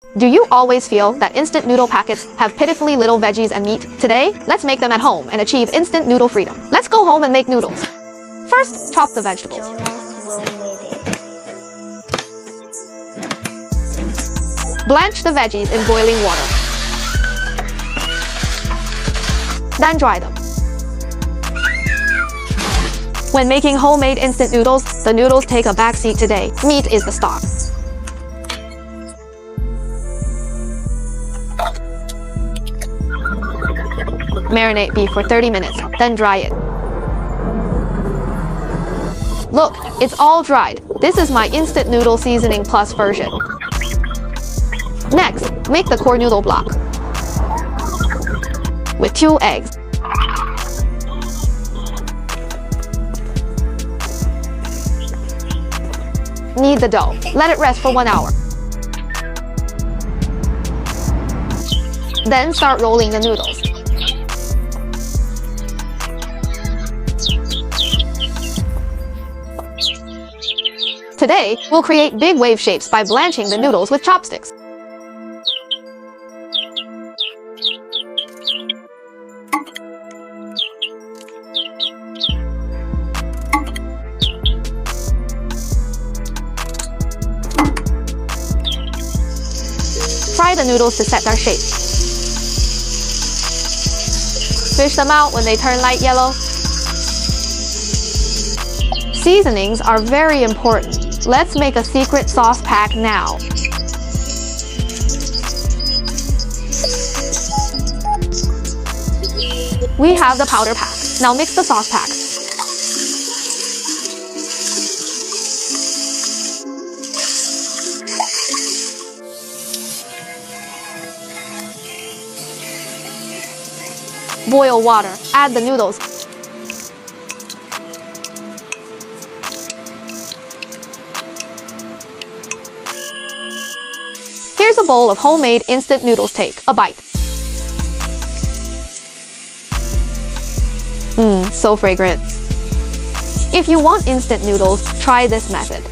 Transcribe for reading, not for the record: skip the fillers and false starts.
Do you always feel that instant noodle packets have pitifully little veggies and meat? Today, let's make them at home and achieve instant noodle freedom. Let's go home and make noodles. First, chop the vegetables. Blanch the veggies in boiling water. Then dry them. When making homemade instant noodles, the noodles take a backseat today. Meat is the star. Marinate beef for 30 minutes, then dry it. Look, it's all dried. This is my instant noodle seasoning plus version. Next, make the core noodle block with 2 eggs. Knead the dough. Let it rest for 1 hour. Then start rolling the noodles. Today, we'll create big wave shapes by blanching the noodles with chopsticks. Fry the noodles to set their shape. Fish them out when they turn light yellow. Seasonings are very important. Let's make a secret sauce pack now. We have the powder pack. Now mix the sauce pack. Boil water. Add the noodles. Here's a bowl of homemade instant noodles. Take a bite. So fragrant. If you want instant noodles, try this method.